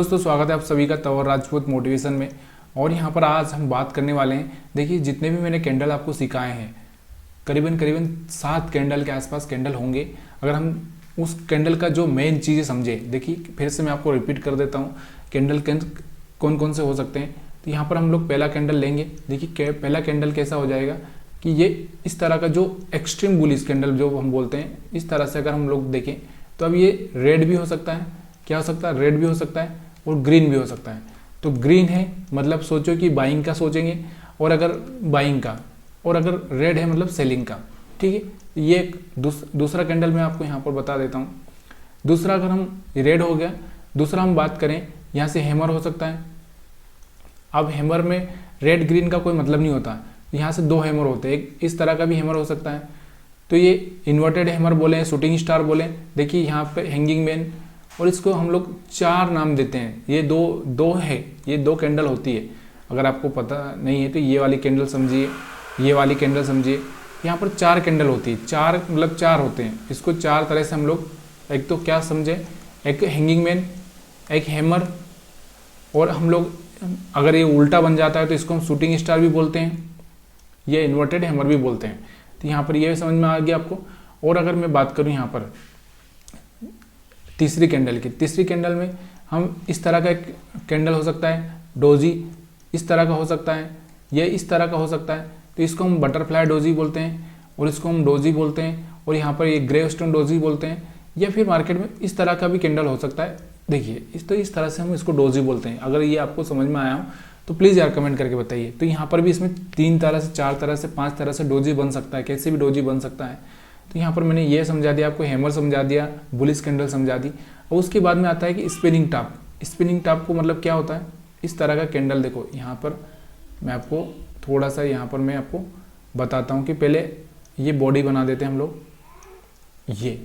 दोस्तों स्वागत है आप सभी का तंवर राजपूत मोटिवेशन में। और यहाँ पर आज हम बात करने वाले हैं। देखिए जितने भी मैंने कैंडल आपको सिखाए हैं करीबन 7 कैंडल के आसपास कैंडल होंगे। अगर हम उस कैंडल का जो मेन चीज़ें समझे, देखिए फिर से मैं आपको रिपीट कर देता हूँ कैंडल कौन कौन से हो सकते हैं। तो यहाँ पर हम लोग पहला कैंडल लेंगे। देखिए पहला कैंडल कैसा हो जाएगा कि ये इस तरह का जो एक्सट्रीम बुलिश कैंडल जो हम बोलते हैं, इस तरह से अगर हम लोग देखें तो अब ये रेड भी हो सकता है। क्या हो सकता है? रेड भी हो सकता है और ग्रीन भी हो सकता है। तो ग्रीन है मतलब सोचो कि बाइंग का सोचेंगे, और अगर बाइंग का, और अगर रेड है मतलब सेलिंग का। ठीक है, ये एक दूसरा कैंडल मैं आपको यहाँ पर बता देता हूँ। दूसरा अगर हम रेड हो गया, दूसरा हम बात करें यहाँ से हैमर हो सकता है। अब हैमर में रेड ग्रीन का कोई मतलब नहीं होता, यहाँ से 2 हैमर होते हैं, एक इस तरह का भी हैमर हो सकता है। तो ये इन्वर्टेड हैमर बोले, शूटिंग स्टार बोले। देखिए यहाँ पे हैंगिंग मैन, और इसको हम लोग 4 नाम देते हैं। ये दो है, ये 2 कैंडल होती है। अगर आपको पता नहीं है तो ये वाली कैंडल समझिए, ये वाली कैंडल समझिए। यहाँ पर 4 कैंडल होती है, 4 मतलब 4 होते हैं। इसको 4 तरह से हम लोग, एक तो क्या समझे, एक हैंगिंग मैन, एक हैमर, और हम लोग अगर ये उल्टा बन जाता है तो इसको हम शूटिंग स्टार भी बोलते हैं, ये इन्वर्टेड हैमर भी बोलते हैं। तो यहाँ पर ये समझ में आ गया आपको। और अगर मैं बात करूँ यहाँ पर तीसरी कैंडल की, तीसरी कैंडल में हम इस तरह का एक कैंडल हो सकता है, डोजी इस तरह का हो सकता है, ये इस तरह का हो सकता है। तो इसको हम बटरफ्लाई डोजी बोलते हैं, और इसको हम डोजी बोलते हैं, और यहाँ पर ये ग्रे स्टोन डोजी बोलते हैं। या फिर मार्केट में इस तरह का भी कैंडल हो सकता है। देखिए इस तरह से हम इसको डोजी बोलते हैं। अगर ये आपको समझ में आया हो तो प्लीज़ यार कमेंट करके बताइए। तो यहाँ पर भी इसमें 3 तरह से, 4 तरह से, 5 तरह से डोजी बन सकता है, कैसे भी डोजी बन सकता है। तो यहाँ पर मैंने ये समझा दिया आपको, हैमर समझा दिया, बुलिश कैंडल समझा दी। और उसके बाद में आता है कि स्पिनिंग टॉप। स्पिनिंग टॉप को मतलब क्या होता है, इस तरह का कैंडल। देखो यहाँ पर मैं आपको थोड़ा सा यहाँ पर मैं आपको बताता हूँ कि पहले ये बॉडी बना देते हैं हम लोग, ये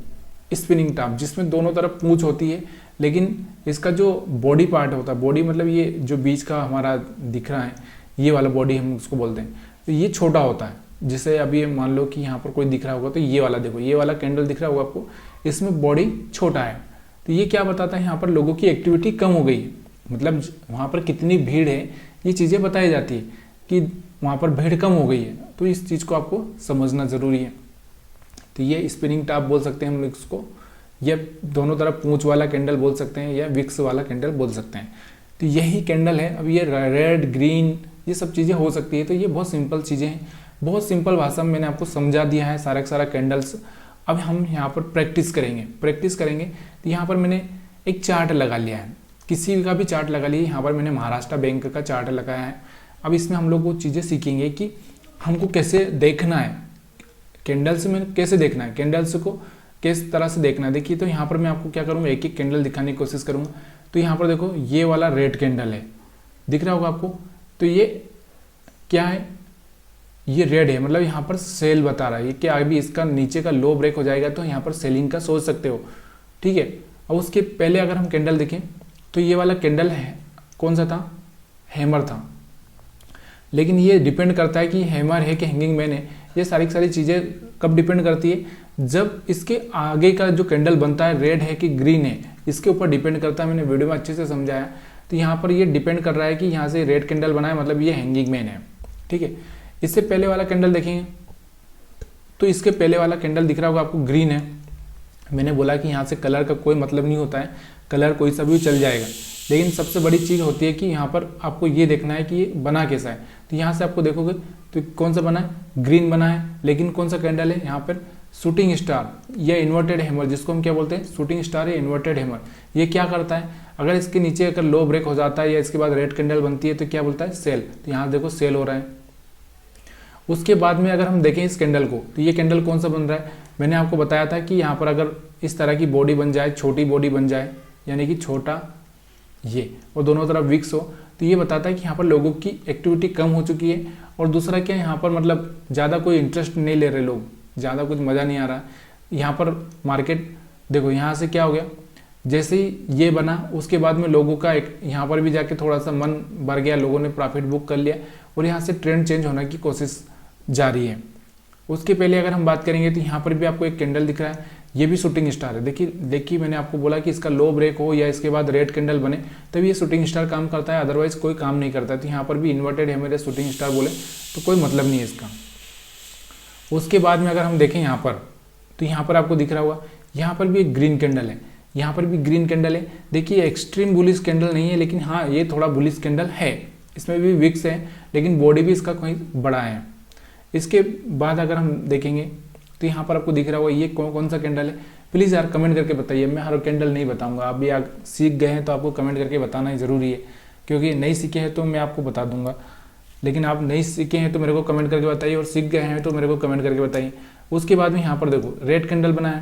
स्पिनिंग टॉप, जिसमें दोनों तरफ पूंछ होती है, लेकिन इसका जो बॉडी पार्ट होता है, बॉडी मतलब ये जो बीच का हमारा दिख रहा है, ये वाला बॉडी हम उसको बोलते हैं। तो ये छोटा होता है। जैसे अभी मान लो कि यहाँ पर कोई दिख रहा होगा, तो ये वाला देखो, ये वाला कैंडल दिख रहा होगा आपको, इसमें बॉडी छोटा है। तो ये क्या बताता है, यहाँ पर लोगों की एक्टिविटी कम हो गई है, मतलब वहाँ पर कितनी भीड़ है, ये चीज़ें बताई जाती है कि वहाँ पर भीड़ कम हो गई है। तो इस चीज़ को आपको समझना ज़रूरी है। तो ये स्पिनिंग टॉप बोल सकते हैं हम लोग इसको, या दोनों तरफ पूंछ वाला कैंडल बोल सकते हैं, या विक्स वाला कैंडल बोल सकते हैं। तो यही कैंडल है। अब ये रेड ग्रीन ये सब चीज़ें हो सकती है। तो ये बहुत सिंपल चीज़ें हैं, बहुत सिंपल भाषा में मैंने आपको समझा दिया है सारा का सारा कैंडल्स। अब हम यहाँ पर प्रैक्टिस करेंगे। तो यहाँ पर मैंने एक चार्ट लगा लिया है, किसी का भी चार्ट लगा लिया। यहाँ पर मैंने महाराष्ट्र बैंक का चार्ट लगाया है। अब इसमें हम लोग वो चीज़ें सीखेंगे कि हमको कैसे देखना है, कैंडल्स में कैसे देखना है, कैंडल्स को किस तरह से देखना है। देखिए तो यहाँ पर मैं आपको क्या करूँगा, एक एक कैंडल दिखाने की कोशिश करूँगा। तो यहाँ पर देखो ये वाला रेड कैंडल है, दिख रहा होगा आपको। तो ये क्या है, ये रेड है, मतलब यहाँ पर सेल बता रहा है। ये क्या, अभी इसका नीचे का लो ब्रेक हो जाएगा तो यहाँ पर सेलिंग का सोच सकते हो। ठीक है। अब उसके पहले अगर हम कैंडल देखें तो ये वाला कैंडल है, कौन सा था, हैमर था। लेकिन ये डिपेंड करता है कि हैमर है कि हैंगिंग मैन है। ये सारी चीज़ें कब डिपेंड करती है, जब इसके आगे का जो कैंडल बनता है रेड है कि ग्रीन है, इसके ऊपर डिपेंड करता है। मैंने वीडियो में अच्छे से समझाया। तो यहाँ पर ये डिपेंड कर रहा है कि यहाँ से रेड कैंडल बना है, मतलब ये हैंगिंग मैन है। ठीक है। इससे पहले वाला कैंडल देखेंगे तो इसके पहले वाला कैंडल दिख रहा होगा आपको, ग्रीन है। मैंने बोला कि यहाँ से कलर का कोई मतलब नहीं होता है, कलर कोई सा भी चल जाएगा। लेकिन सबसे बड़ी चीज़ होती है कि यहाँ पर आपको ये देखना है कि ये बना कैसा है। तो यहाँ से आपको देखोगे तो कौन सा बना है, ग्रीन बना है। लेकिन कौन सा कैंडल है यहाँ पर, शूटिंग स्टार या इन्वर्टेड हैमर, जिसको हम क्या बोलते हैं, शूटिंग स्टार या इन्वर्टेड हैमर। ये क्या करता है, अगर इसके नीचे अगर लो ब्रेक हो जाता है या इसके बाद रेड कैंडल बनती है तो क्या बोलता है, सेल। तो यहाँ देखो सेल हो रहा है। उसके बाद में अगर हम देखें इस कैंडल को, तो ये कैंडल कौन सा बन रहा है, मैंने आपको बताया था कि यहाँ पर अगर इस तरह की बॉडी बन जाए, छोटी बॉडी बन जाए, यानी कि छोटा ये, और दोनों तरफ विक्स हो, तो ये बताता है कि यहाँ पर लोगों की एक्टिविटी कम हो चुकी है। और दूसरा क्या, यहाँ पर मतलब ज़्यादा कोई इंटरेस्ट नहीं ले रहे लोग, ज़्यादा कुछ मज़ा नहीं आ रहा। यहाँ पर मार्केट देखो, यहाँ से क्या हो गया, जैसे ही ये बना उसके बाद में लोगों का एक यहाँ पर भी जाके थोड़ा सा मन भर गया, लोगों ने प्रॉफिट बुक कर लिया, और यहाँ से ट्रेंड चेंज होने की कोशिश जारी है। उसके पहले अगर हम बात करेंगे तो यहाँ पर भी आपको एक कैंडल दिख रहा है, ये भी शूटिंग स्टार है। देखिए मैंने आपको बोला कि इसका लो ब्रेक हो या इसके बाद रेड कैंडल बने तब ये शूटिंग स्टार काम करता है, अदरवाइज कोई काम नहीं करता है। तो यहाँ पर भी इन्वर्टेड है मेरे शूटिंग स्टार बोले तो कोई मतलब नहीं है इसका। उसके बाद में अगर हम देखें यहाँ पर, तो यहाँ पर आपको दिख रहा होगा, यहाँ पर भी एक ग्रीन कैंडल है, यहाँ पर भी ग्रीन कैंडल है। देखिए एक्सट्रीम बुलिश कैंडल नहीं है, लेकिन हाँ ये थोड़ा बुलिश कैंडल है, इसमें भी विक्स है लेकिन बॉडी भी इसका कहीं बड़ा है। इसके बाद अगर हम देखेंगे तो यहाँ पर आपको दिख रहा होगा ये कौन सा कैंडल है। प्लीज़ यार कमेंट करके बताइए, मैं हर कैंडल नहीं बताऊंगा। आप भी सीख गए हैं तो आपको कमेंट करके बताना ही ज़रूरी है, क्योंकि नहीं सीखे हैं तो मैं आपको बता दूंगा, लेकिन आप नहीं सीखे हैं तो मेरे को कमेंट करके बताइए, और सीख गए हैं तो मेरे को कमेंट करके बताइए। उसके बाद में यहाँ पर देखो रेड कैंडल बना है,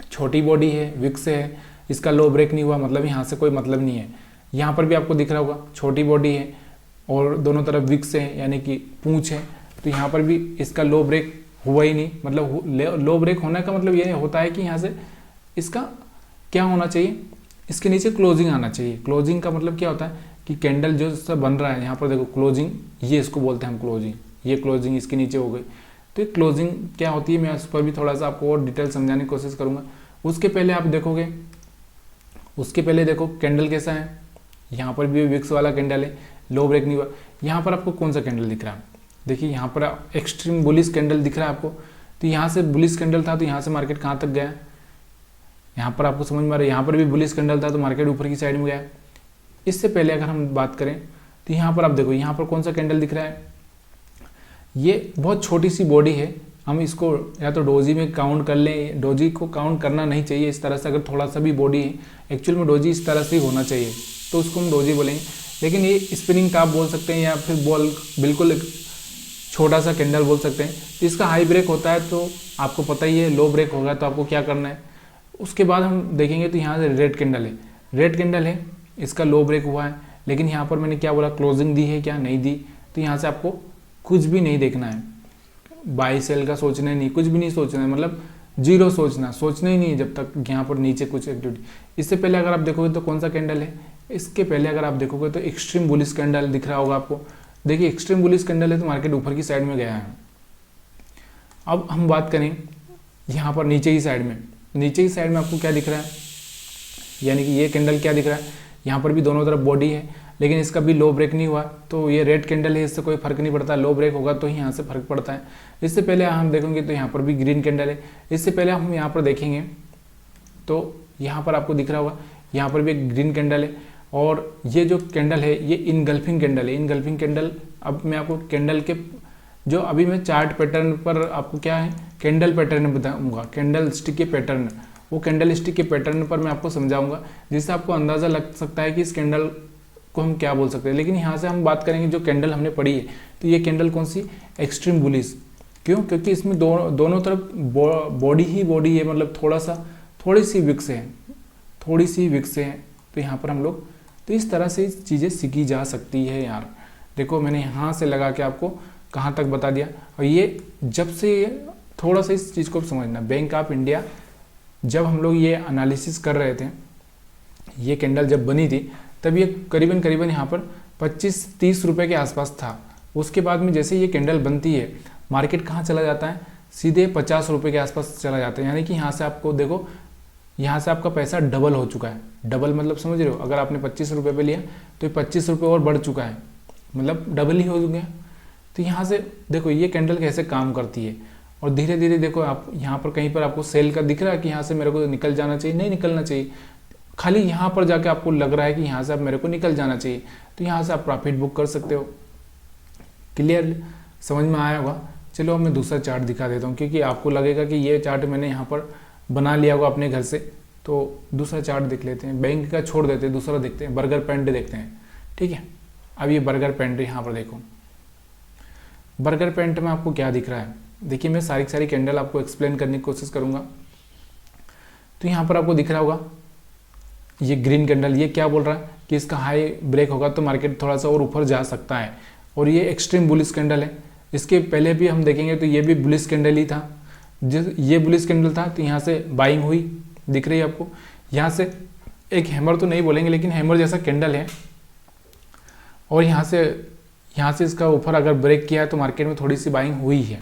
छोटी बॉडी है, विक्स है, इसका लो ब्रेक नहीं हुआ, मतलब यहाँ से कोई मतलब नहीं है। यहाँ पर भी आपको दिख रहा होगा छोटी बॉडी है और दोनों तरफ विक्स है यानी कि पूंछ है, तो यहाँ पर भी इसका लो ब्रेक हुआ ही नहीं। मतलब लो ब्रेक होने का मतलब ये होता है कि यहाँ से इसका क्या होना चाहिए, इसके नीचे क्लोजिंग आना चाहिए। क्लोजिंग का मतलब क्या होता है कि कैंडल जो सा बन रहा है, यहाँ पर देखो क्लोजिंग, ये इसको बोलते हैं हम क्लोजिंग, ये क्लोजिंग इसके नीचे हो गई। तो ये क्लोजिंग क्या होती है मैं उस पर भी थोड़ा सा आपको और डिटेल समझाने की कोशिश करूँगा। उसके पहले आप देखोगे, उसके पहले देखो कैंडल कैसा है, यहाँ पर भी विक्स वाला कैंडल है, लो ब्रेक नहीं हुआ। यहाँ पर आपको कौन सा कैंडल दिख रहा है, देखिए यहाँ पर एक्सट्रीम बुलिश कैंडल दिख रहा है आपको। तो यहाँ से बुलिश कैंडल था तो यहाँ से मार्केट कहाँ तक गया, यहाँ पर आपको समझ में आ रहा है। यहाँ पर भी बुलिश कैंडल था तो मार्केट ऊपर की साइड में गया। इससे पहले अगर हम बात करें तो यहाँ पर आप देखो, यहाँ पर कौन सा कैंडल दिख रहा है, ये बहुत छोटी सी बॉडी है। हम इसको या तो डोजी में काउंट कर लें, डोजी को काउंट करना नहीं चाहिए इस तरह से। अगर थोड़ा सा भी बॉडी है, एक्चुअल में डोजी इस तरह से ही होना चाहिए तो उसको हम डोजी बोलेंगे, लेकिन ये स्पिनिंग टॉप बोल सकते हैं या फिर बॉल बिल्कुल छोटा सा कैंडल बोल सकते हैं। तो इसका हाई ब्रेक होता है तो आपको पता ही है, लो ब्रेक होगा तो आपको क्या करना है। उसके बाद हम देखेंगे तो यहाँ से रेड कैंडल है, रेड कैंडल है, इसका लो ब्रेक हुआ है, लेकिन यहाँ पर मैंने क्या बोला, क्लोजिंग दी है क्या, नहीं दी। तो यहाँ से आपको कुछ भी नहीं देखना है, बाई सेल का सोचना ही नहीं, कुछ भी नहीं सोचना है, मतलब जीरो सोचना ही नहीं है जब तक यहाँ पर नीचे कुछ एक्टिविटी। इससे पहले अगर आप देखोगे तो कौन सा कैंडल है, इसके पहले अगर आप देखोगे तो एक्सट्रीम बुलिश कैंडल दिख रहा होगा आपको। देखिए एक्सट्रीम बुलिश कैंडल है तो मार्केट ऊपर की साइड में गया है। अब हम बात करें यहाँ पर नीचे की साइड में, नीचे की साइड में आपको क्या दिख रहा है, यानी कि ये कैंडल क्या दिख रहा है, यहाँ पर भी दोनों तरफ बॉडी है लेकिन इसका भी लो ब्रेक नहीं हुआ। तो ये रेड कैंडल है, इससे कोई फर्क नहीं पड़ता, लो ब्रेक होगा तो ही यहाँ से फर्क पड़ता है। इससे पहले हम देखेंगे तो यहाँ पर भी ग्रीन कैंडल है। इससे पहले हम यहाँ पर देखेंगे तो यहाँ पर आपको दिख रहा होगा, यहाँ पर भी एक ग्रीन कैंडल है, और ये जो कैंडल है ये इनगल्फिंग कैंडल है। इनगल्फिंग कैंडल, अब मैं आपको कैंडल के जो अभी मैं चार्ट पैटर्न पर आपको क्या है, कैंडल पैटर्न बताऊंगा, कैंडल स्टिक के पैटर्न, वो कैंडल स्टिक के पैटर्न पर मैं आपको समझाऊंगा, जिससे आपको अंदाज़ा लग सकता है कि इस कैंडल को हम क्या बोल सकते हैं। लेकिन यहाँ से हम बात करेंगे जो कैंडल हमने पढ़ी है, तो ये कैंडल कौन सी, एक्सट्रीम बुलिश। क्यों, क्योंकि इसमें दोनों तरफ बॉडी ही बॉडी है, मतलब थोड़ी सी विक्स है। तो यहाँ पर हम लोग, तो इस तरह से चीज़ें सीखी जा सकती है यार। देखो मैंने यहाँ से लगा के आपको कहाँ तक बता दिया। और ये जब से थोड़ा सा इस चीज़ को समझना, बैंक ऑफ इंडिया जब हम लोग ये एनालिसिस कर रहे थे, ये कैंडल जब बनी थी तब ये करीबन यहाँ पर 25-30 रुपये के आसपास था। उसके बाद में जैसे ये कैंडल बनती है, मार्केट कहाँ चला जाता है, सीधे 50 रुपये के आसपास चला जाता है। यानी कि यहाँ से आपको देखो, यहाँ से आपका पैसा डबल हो चुका है। डबल मतलब समझ रहे हो, अगर आपने 25 रुपये पे लिया तो 25 रुपये और बढ़ चुका है, मतलब डबल ही हो गया। तो यहाँ से देखो ये कैंडल कैसे काम करती है, और धीरे धीरे देखो आप यहाँ पर कहीं पर आपको सेल का दिख रहा है कि यहाँ से मेरे को निकल जाना चाहिए, नहीं निकलना चाहिए, खाली यहाँ पर जाके आपको लग रहा है कि यहाँ से अब मेरे को निकल जाना चाहिए, तो यहाँ से आप प्रॉफिट बुक कर सकते हो। क्लियर समझ में आया होगा। चलो अब मैं दूसरा चार्ट दिखा देता हूँ, क्योंकि आपको लगेगा कि ये चार्ट मैंने यहाँ पर बना लिया होगा अपने घर से। तो दूसरा चार्ट देख लेते हैं, बैंक का छोड़ देते हैं, दूसरा देखते हैं, बर्गर पैंट देखते हैं। ठीक है, अब ये बर्गर पैंट यहाँ पर देखो, बर्गर पैंट में आपको क्या दिख रहा है। देखिए मैं सारी कैंडल आपको एक्सप्लेन करने की कोशिश करूँगा। तो यहाँ पर आपको दिख रहा होगा ये ग्रीन कैंडल, ये क्या बोल रहा है कि इसका हाई ब्रेक होगा तो मार्केट थोड़ा सा और ऊपर जा सकता है, और ये एक्सट्रीम बुलिश कैंडल है। इसके पहले भी हम देखेंगे तो ये भी बुलिश कैंडल ही था, ये बुलिश कैंडल था। तो यहाँ से बाइंग हुई, दिख रही है आपको, यहाँ से एक हैमर तो नहीं बोलेंगे लेकिन हैमर जैसा कैंडल है, और यहाँ से इसका ऊपर अगर ब्रेक किया है तो मार्केट में थोड़ी सी बाइंग हुई है।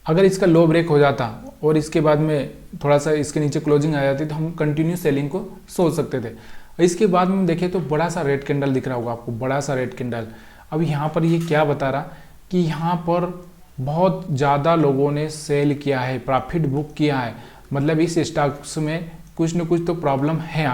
अगर इसका लो ब्रेक हो जाता और इसके बाद में थोड़ा सा इसके नीचे क्लोजिंग आ जाती तो हम कंटिन्यू सेलिंग को सोच सकते थे। इसके बाद में देखें तो बड़ा सा रेड कैंडल दिख रहा होगा आपको, बड़ा सा रेड कैंडल। अब यहाँ पर ये क्या बता रहा कि यहाँ पर बहुत ज़्यादा लोगों ने सेल किया है, प्रॉफिट बुक किया है, मतलब इस स्टॉक्स में कुछ न कुछ तो प्रॉब्लम है,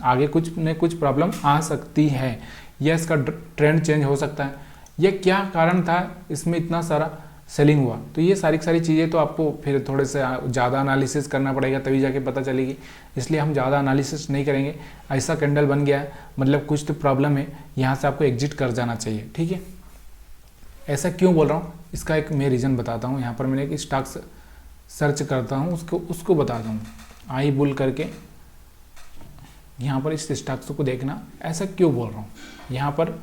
आगे कुछ न कुछ प्रॉब्लम आ सकती है, या इसका ट्रेंड चेंज हो सकता है, या क्या कारण था इसमें इतना सारा सेलिंग हुआ। तो ये सारी चीज़ें तो आपको फिर थोड़े से ज़्यादा एनालिसिस करना पड़ेगा, तभी जाके पता चलेगी। इसलिए हम ज़्यादा एनालिसिस नहीं करेंगे। ऐसा कैंडल बन गया है मतलब कुछ तो प्रॉब्लम है, यहाँ से आपको एग्जिट कर जाना चाहिए, ठीक है। ऐसा क्यों बोल रहा हूँ, इसका एक मैं रीज़न बताता हूँ। यहाँ पर मैंने एक स्टॉक सर्च करता हूँ, उसको बताता हूँ, आई बुल करके। यहाँ पर इस स्टॉक्स को देखना, ऐसा क्यों बोल रहा हूँ। यहाँ पर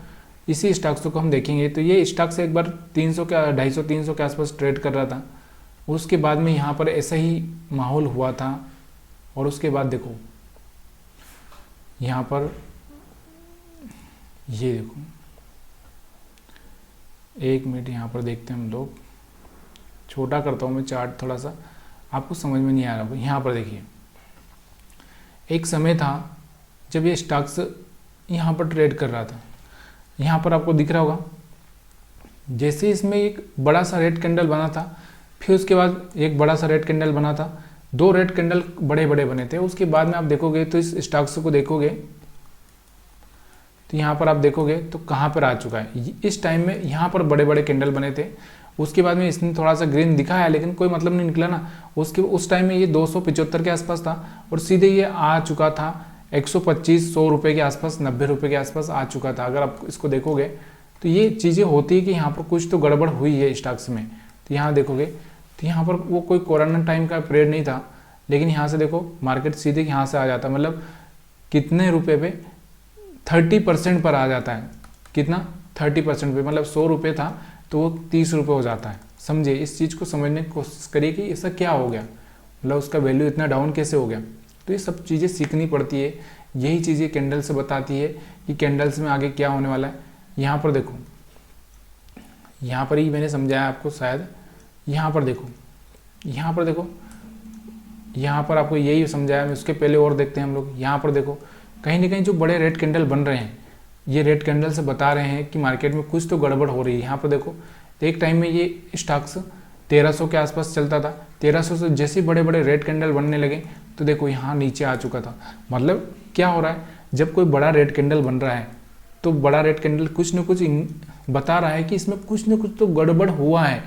इसी स्टॉक्स को हम देखेंगे तो ये स्टॉक से एक बार 300 के 250-300 के आसपास ट्रेड कर रहा था, उसके बाद में यहाँ पर ऐसा ही माहौल हुआ था, और उसके बाद देखो यहाँ पर ये देखो, एक मिनट यहाँ पर देखते हैं हम लोग, छोटा करता हूँ मैं चार्ट, थोड़ा सा आपको समझ में नहीं आ रहा। यहाँ पर देखिए, एक समय था जब ये स्टॉक्स यहाँ पर ट्रेड कर रहा था, यहाँ पर आपको दिख रहा होगा, जैसे इसमें एक बड़ा सा रेड कैंडल बना था, फिर उसके बाद एक बड़ा सा रेड कैंडल बना था, 2 रेड कैंडल बड़े बड़े बने थे। उसके बाद में आप देखोगे तो इस स्टॉक्स को देखोगे तो यहाँ पर आप देखोगे तो कहाँ पर आ चुका है। इस टाइम में यहाँ पर बड़े बड़े कैंडल बने थे, उसके बाद में इसने थोड़ा सा ग्रीन दिखा है, लेकिन कोई मतलब नहीं निकला ना। उस टाइम में ये 275 के आसपास था, और सीधे ये आ चुका था 125-100 रुपये के आसपास, 90 रुपये के आसपास आ चुका था। अगर आप इसको देखोगे तो ये चीज़ें होती है कि यहाँ पर कुछ तो गड़बड़ हुई है स्टॉक्स में। तो यहाँ देखोगे तो यहाँ पर वो कोई कोरोना टाइम का पीरियड नहीं था, लेकिन यहाँ से देखो मार्केट सीधे यहाँ से आ जाता है, मतलब कितने रुपये पे 30% पर आ जाता है। कितना 30% पे, मतलब 100 रुपये था तो वो 30 रुपये हो जाता है। समझे, इस चीज़ को समझने की कोशिश करिए कि ऐसा क्या हो गया, मतलब उसका वैल्यू इतना डाउन कैसे हो गया। तो ये सब चीज़ें सीखनी पड़ती है, यही चीज़ें कैंडल से बताती है कि कैंडल्स में आगे क्या होने वाला है। यहाँ पर देखो, यहाँ पर ही मैंने समझाया आपको शायद, यहाँ पर देखो, यहाँ पर देखो, यहाँ पर आपको यही समझाया मैं। उसके पहले और देखते हैं हम लोग। यहाँ पर देखो, कहीं ना कहीं जो बड़े रेड कैंडल बन रहे हैं, ये रेड कैंडल से बता रहे हैं कि मार्केट में कुछ तो गड़बड़ हो रही है। यहाँ पर देखो, एक टाइम में ये स्टॉक्स 1300 के आसपास चलता था, 1300 से जैसे बड़े बड़े रेड कैंडल बनने लगे तो देखो यहाँ नीचे आ चुका था। मतलब क्या हो रहा है, जब कोई बड़ा रेड कैंडल बन रहा है तो बड़ा रेड कैंडल कुछ न कुछ बता रहा है कि इसमें कुछ न कुछ तो गड़बड़ हुआ है।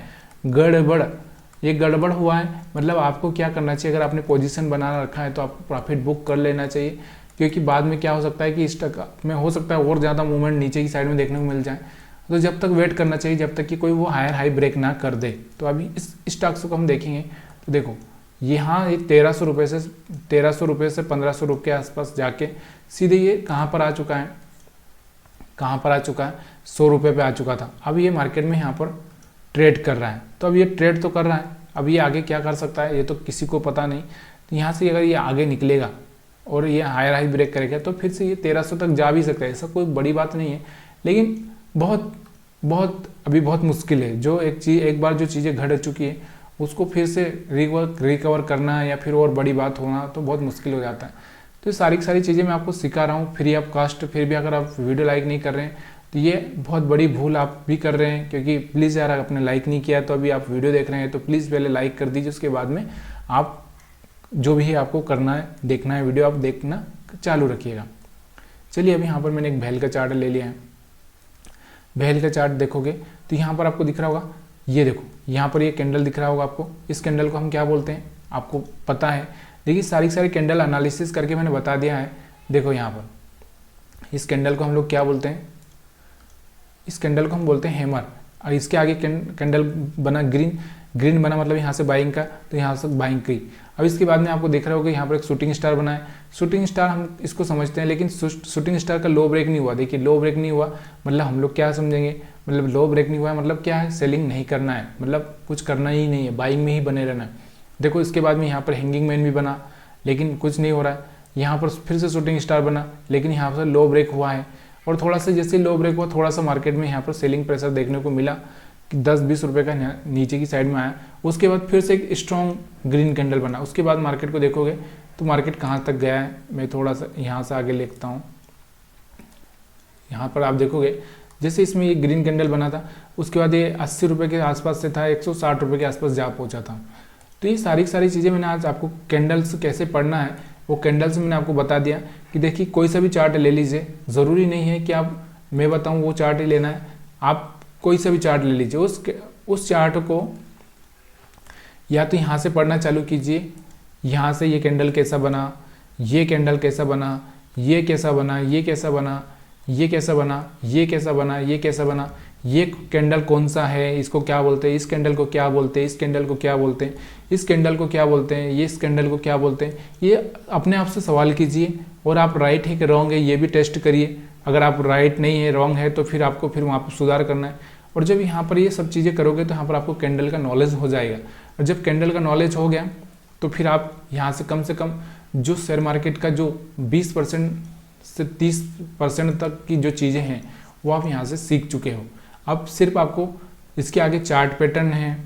ये गड़बड़ हुआ है, मतलब आपको क्या करना चाहिए, अगर आपने पोजीशन बना रखा है तो आपको प्रॉफिट बुक कर लेना चाहिए, क्योंकि बाद में क्या हो सकता है कि स्टॉक में हो सकता है और ज़्यादा मूवमेंट नीचे की साइड में देखने को मिल जाए। तो जब तक वेट करना चाहिए जब तक कि कोई वो हायर हाई ब्रेक ना कर दे। तो अभी इस स्टॉक्स को हम देखेंगे तो देखो, यहाँ ये 1300 रुपये से 1500 रुपये के आसपास जाके सीधे ये कहाँ पर आ चुका है, 100 रुपये पे आ चुका था। अब ये मार्केट में यहाँ पर ट्रेड कर रहा है, तो अब ये ट्रेड तो कर रहा है, अब ये आगे क्या कर सकता है ये तो किसी को पता नहीं। तो यहाँ से अगर ये आगे निकलेगा और ये हायर हाई ब्रेक करेगा तो फिर से ये 1300 तक जा भी सकता है, ऐसा कोई बड़ी बात नहीं है। लेकिन अभी बहुत मुश्किल है। जो एक बार जो चीज़ें घट चुकी है उसको फिर से रिकवर करना या फिर और बड़ी बात होना तो बहुत मुश्किल हो जाता है। तो सारी चीज़ें मैं आपको सिखा रहा हूँ फ्री ऑफ कास्ट। फिर भी अगर आप वीडियो लाइक नहीं कर रहे हैं तो ये बहुत बड़ी भूल आप भी कर रहे हैं, क्योंकि प्लीज़ यार आपने लाइक नहीं किया तो अभी आप वीडियो देख रहे हैं तो प्लीज़ पहले लाइक कर दीजिए, उसके बाद में आप जो भी है आपको करना है, देखना है वीडियो, आप देखना चालू रखिएगा। चलिए अभी यहाँ पर मैंने एक भेल का चार्ट ले लिया है। भेल का चार्ट देखोगे तो यहाँ पर आपको दिख रहा होगा, ये देखो यहाँ पर ये कैंडल दिख रहा होगा आपको। इस कैंडल को हम क्या बोलते हैं आपको पता है। देखिए सारी कैंडल एनालिसिस करके मैंने बता दिया है। देखो यहाँ पर इस कैंडल को हम लोग क्या बोलते हैं, इस कैंडल को हम बोलते हैं हैमर। और इसके आगे कैंडल बना ग्रीन बना, मतलब यहाँ से बाइंग का, तो यहाँ से बाइंग की। अब इसके बाद में आपको देख रहा होगा यहाँ पर एक शूटिंग स्टार बना है। शूटिंग स्टार हम इसको समझते हैं, लेकिन शूटिंग स्टार का लो ब्रेक नहीं हुआ। देखिए लो ब्रेक नहीं हुआ मतलब हम लोग क्या समझेंगे, मतलब लो ब्रेक नहीं हुआ मतलब क्या है, सेलिंग नहीं करना है, मतलब कुछ करना ही नहीं है, बाइंग में ही बने रहना है। देखो इसके बाद में यहाँ पर हैंगिंग मैन भी बना, लेकिन कुछ नहीं हो रहा है। यहाँ पर फिर से शूटिंग स्टार बना, लेकिन यहाँ पर लो ब्रेक हुआ है। और थोड़ा सा जैसे लो ब्रेक हुआ, थोड़ा सा मार्केट में यहाँ पर सेलिंग प्रेशर देखने को मिला। 10-20 रुपये का नीचे की साइड में आया, उसके बाद फिर से एक स्ट्रॉन्ग ग्रीन कैंडल बना, उसके बाद मार्केट को देखोगे तो मार्केट कहाँ तक गया है। मैं थोड़ा सा यहाँ से आगे लिखता हूँ। यहाँ पर आप देखोगे जैसे इसमें ये ग्रीन कैंडल बना था, उसके बाद ये 80 रुपये के आसपास से था, 160 रुपये के आसपास जा पहुँचा था। तो ये सारी चीज़ें मैंने आज आपको कैंडल्स कैसे पढ़ना है वो कैंडल्स मैंने आपको बता दिया कि देखिए कोई सा भी चार्ट ले लीजिए, ज़रूरी नहीं है कि आप मैं बताऊँ वो चार्ट ही लेना है, आप कोई सा भी चार्ट ले लीजिए। उस चार्ट को या तो यहाँ से पढ़ना चालू कीजिए, यहाँ से ये कैंडल कैसा बना, ये कैंडल कैसा बना, ये कैसा बना, ये कैसा बना, ये कैसा बना, ये कैसा बना, ये कैसा बना, ये कैंडल कौन सा है, इसको क्या बोलते हैं, इस कैंडल को क्या बोलते हैं, इस कैंडल को क्या बोलते हैं, इस कैंडल को क्या बोलते हैं, ये इस कैंडल को क्या बोलते हैं। ये अपने आप से सवाल कीजिए और आप राइट है कि रॉन्ग है ये भी टेस्ट करिए। अगर आप राइट नहीं है, रॉन्ग है, तो फिर आपको फिर वहाँ पर सुधार करना है। और जब यहाँ पर ये सब चीज़ें करोगे तो यहाँ पर आपको कैंडल का नॉलेज हो जाएगा। और जब कैंडल का नॉलेज हो गया तो फिर आप यहाँ से कम जो शेयर मार्केट का जो 20% से 30% तक की जो चीज़ें हैं वो आप यहाँ से सीख चुके हो। अब सिर्फ आपको इसके आगे चार्ट पैटर्न है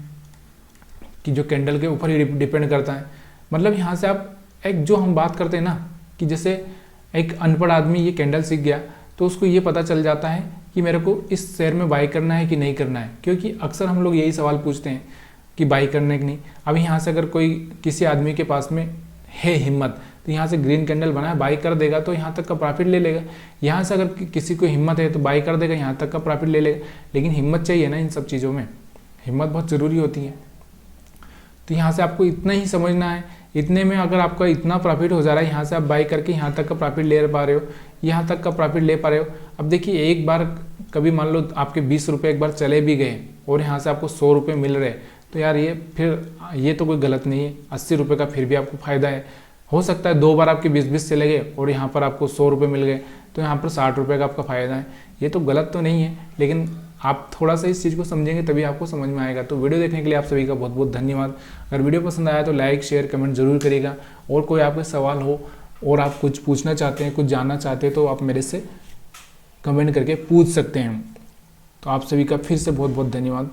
कि जो कैंडल के ऊपर ही डिपेंड करता है। मतलब यहाँ से आप एक जो हम बात करते हैं ना कि जैसे एक अनपढ़ आदमी ये कैंडल सीख गया तो उसको ये पता चल जाता है कि मेरे को इस शेयर में बाई करना है कि नहीं करना है, क्योंकि अक्सर हम लोग यही सवाल पूछते हैं कि बाई करना है कि नहीं। अब यहाँ से अगर कोई किसी आदमी के पास में है हिम्मत तो यहाँ से ग्रीन कैंडल बना है, बाई कर देगा तो यहाँ तक का प्रॉफिट ले लेगा। यहाँ से अगर किसी को हिम्मत है तो बाई कर देगा, यहाँ तक का प्रॉफिट ले लेगा। लेकिन हिम्मत चाहिए ना, इन सब चीज़ों में हिम्मत बहुत ज़रूरी होती है। तो यहाँ से आपको इतना ही समझना है, इतने में अगर आपका इतना प्रॉफिट हो जा रहा है, यहाँ से आप बाई करके यहाँ तक का प्रॉफिट ले पा रहे हो, यहाँ तक का प्रॉफिट ले पा रहे हो। अब देखिए एक बार कभी मान लो आपके 20 रुपये एक बार चले भी गए और यहाँ से आपको 100 रुपये मिल रहे, तो यार ये तो कोई गलत नहीं है। 80 रुपये का फिर भी आपको फ़ायदा है। हो सकता है 2 बार आपके 20-20 चले गए और यहाँ पर आपको 100 रुपये मिल गए, तो यहाँ पर 60 रुपये का आपका फ़ायदा है। ये तो गलत तो नहीं है, लेकिन आप थोड़ा सा इस चीज़ को समझेंगे तभी आपको समझ में आएगा। तो वीडियो देखने के लिए आप सभी का बहुत बहुत धन्यवाद। अगर वीडियो पसंद आया तो लाइक शेयर कमेंट जरूर करिएगा। और कोई आपके सवाल हो और आप कुछ पूछना चाहते हैं, कुछ जानना चाहते हैं, तो आप मेरे से कमेंट करके पूछ सकते हैं। तो आप सभी का फिर से बहुत बहुत धन्यवाद।